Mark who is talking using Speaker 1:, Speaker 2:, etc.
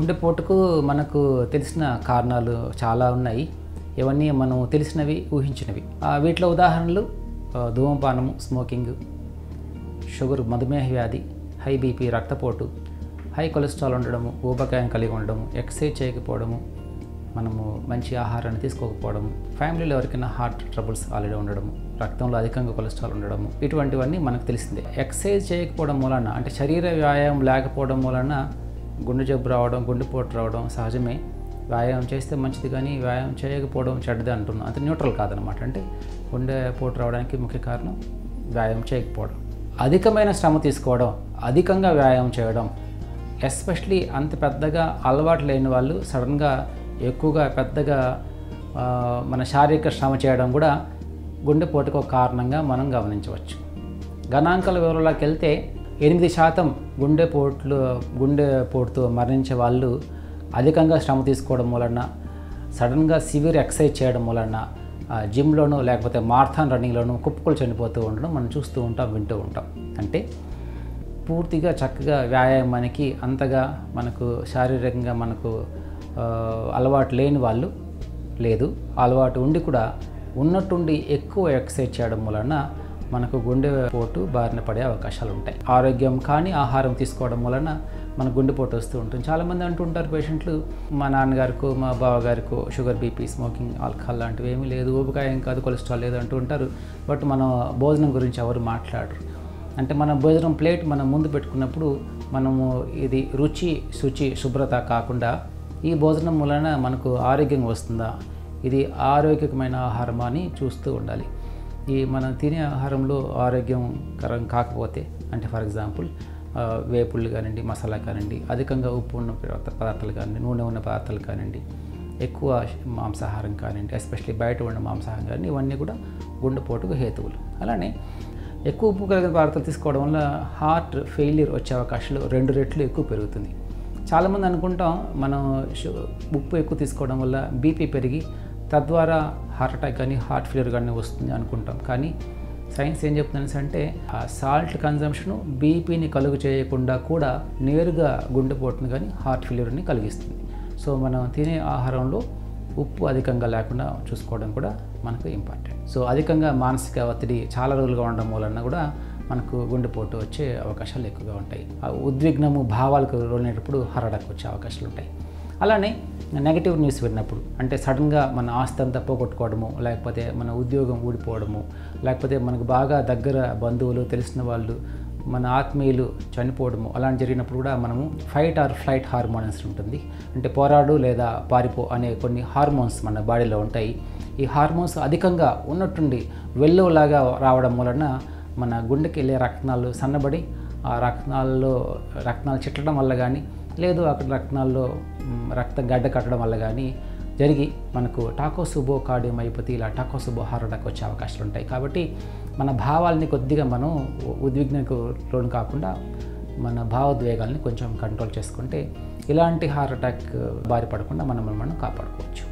Speaker 1: గుండెపోటుకు మనకు తెలిసిన కారణాలు చాలా ఉన్నాయి. ఇవన్నీ మనం తెలిసినవి, ఊహించినవి. వీటిలో ఉదాహరణలు ధూమపానము, స్మోకింగ్, షుగర్, మధుమేహ వ్యాధి, హై బీపీ, రక్తపోటు, హై కొలెస్ట్రాల్ ఉండడము, ఊబకాయం కలిగి ఉండడము, ఎక్సర్సైజ్ చేయకపోవడము, మనము మంచి ఆహారాన్ని తీసుకోకపోవడము, ఫ్యామిలీలో ఎవరికైనా హార్ట్ ట్రబుల్స్ ఆల్రెడీ ఉండడము, రక్తంలో అధికంగా కొలెస్ట్రాల్ ఉండడము, ఇటువంటివన్నీ మనకు తెలిసిందే. ఎక్సర్సైజ్ చేయకపోవడం మూలన, అంటే శరీర వ్యాయామం లేకపోవడం మూలన గుండె జబ్బు రావడం, గుండెపోటు రావడం సహజమే. వ్యాయామం చేస్తే మంచిది, కానీ వ్యాయామం చేయకపోవడం చెడ్డది అంటున్నాం. అంత న్యూట్రల్ కాదనమాట. అంటే గుండెపోటు రావడానికి ముఖ్య కారణం వ్యాయామం చేయకపోవడం. అధికమైన శ్రమ తీసుకోవడం, అధికంగా వ్యాయామం చేయడం, ఎస్పెషలీ అంత పెద్దగా అలవాటు లేని వాళ్ళు సడన్గా ఎక్కువగా పెద్దగా మన శారీరక శ్రమ చేయడం కూడా గుండెపోటుకు ఒక కారణంగా మనం గమనించవచ్చు. గణాంకాల వివరాల్లోకి వెళ్తే 8% గుండెపోటుతో మరణించే వాళ్ళు అధికంగా శ్రమ తీసుకోవడం వలన, సడన్గా సివియర్ ఎక్సర్సైజ్ చేయడం వలన, జిమ్లోనూ లేకపోతే మారథాన్ రన్నింగ్లోనూ కుప్పకులు చనిపోతూ ఉండడం మనం చూస్తూ ఉంటాం, వింటూ ఉంటాం. అంటే పూర్తిగా చక్కగా వ్యాయామానికి అంతగా మనకు శారీరకంగా మనకు అలవాటు లేని వాళ్ళు లేదు, అలవాటు ఉండి కూడా ఉన్నట్టుండి ఎక్కువ ఎక్సర్సైజ్ చేయడం వలన మనకు గుండెపోటు బారిన పడే అవకాశాలు ఉంటాయి. ఆరోగ్యం కానీ ఆహారం తీసుకోవడం వలన మన గుండెపోటు వస్తూ ఉంటుంది. చాలామంది అంటుంటారు పేషెంట్లు, మా నాన్నగారికో మా బావగారికో షుగర్, బీపీ, స్మోకింగ్, ఆల్కహాల్ లాంటివి ఏమీ లేదు, ఊబకాయం కాదు, కొలెస్ట్రాల్ లేదు అంటూ ఉంటారు. బట్ మన భోజనం గురించి ఎవరు మాట్లాడరు. అంటే మన భోజనం ప్లేట్ మనం ముందు పెట్టుకున్నప్పుడు మనము ఇది రుచి, శుచి, శుభ్రత కాకుండా ఈ భోజనం వలన మనకు ఆరోగ్యం వస్తుందా, ఇది ఆరోగ్యకరమైన ఆహారమా అని చూస్తూ ఉండాలి. ఈ మనం తినే ఆహారంలో ఆరోగ్యకరం కాకపోతే, అంటే ఫర్ ఎగ్జాంపుల్ వేపుళ్ళు కానివ్వండి, మసాలా కానివ్వండి, అధికంగా ఉప్పు ఉన్న పదార్థాలు కానివ్వండి, నూనె ఉన్న పదార్థాలు కానివ్వండి, ఎక్కువ మాంసాహారం కానివ్వండి, ఎస్పెషల్లీ బయట ఉన్న మాంసాహారం కానివ్వండి, ఇవన్నీ కూడా గుండెపోటుకు హేతువులు. అలానే ఎక్కువ ఉప్పు కలిగిన పదార్థాలు తీసుకోవడం వల్ల హార్ట్ ఫెయిల్యూర్ వచ్చే అవకాశాలు 2 రెట్లు ఎక్కువ పెరుగుతుంది. చాలామంది అనుకుంటాం మనం ఉప్పు ఎక్కువ తీసుకోవడం వల్ల బీపీ పెరిగి తద్వారా హార్ట్ అటాక్ కానీ హార్ట్ ఫెయిల్యూర్ కానీ వస్తుంది అనుకుంటాం. కానీ సైన్స్ ఏం చెప్తుందని అంటే ఆ సాల్ట్ కన్జంప్షను బీపీని కలుగు చేయకుండా కూడా నేరుగా గుండెపోటును కానీ హార్ట్ ఫెయిల్యూర్ని కలిగిస్తుంది. సో మనం తినే ఆహారంలో ఉప్పు అధికంగా లేకుండా చూసుకోవడం కూడా మనకు ఇంపార్టెంట్. సో అధికంగా మానసిక ఒత్తిడి చాలా రోజులుగా ఉండడం వలన కూడా మనకు గుండెపోటు వచ్చే అవకాశాలు ఎక్కువగా ఉంటాయి. ఆ ఉద్విగ్నము భావాలకు లోనైనప్పుడు హార్ట్ అటాక్ వచ్చే అవకాశాలు ఉంటాయి. అలానే నెగటివ్ న్యూస్ విన్నప్పుడు, అంటే సడన్గా మన ఆస్తి అంతా పోగొట్టుకోవడము, లేకపోతే మన ఉద్యోగం ఊడిపోవడము, లేకపోతే మనకు బాగా దగ్గర బంధువులు, తెలిసిన వాళ్ళు, మన ఆత్మీయులు చనిపోవడము, అలాంటి జరిగినప్పుడు కూడా మనము ఫైట్ ఆర్ ఫ్లైట్ హార్మోన్స్ ఉంటుంది. అంటే పోరాడు లేదా పారిపో అనే కొన్ని హార్మోన్స్ మన బాడీలో ఉంటాయి. ఈ హార్మోన్స్ అధికంగా ఉన్నట్టుండి వెల్లువలాగా రావడం వలన మన గుండెకి వెళ్ళే రక్తనాళాలు సన్నబడి ఆ రక్తనాలు చిట్టడం వల్ల కానీ, లేదు అక్కడ రక్తనాల్లో రక్తం గడ్డ కట్టడం వల్ల కానీ జరిగి మనకు టాకోసుబో కార్డియోమయోపతి, ఇలా టాకోసుబో హార్ట్ అటాక్ వచ్చే అవకాశాలు ఉంటాయి. కాబట్టి మన భావాల్ని కొద్దిగా మనం ఉద్విగ్నకు లోను కాకుండా మన భావోద్వేగాల్ని కొంచెం కంట్రోల్ చేసుకుంటే ఇలాంటి హార్ట్ అటాక్ బారి పడకుండా మనం కాపాడుకోవచ్చు.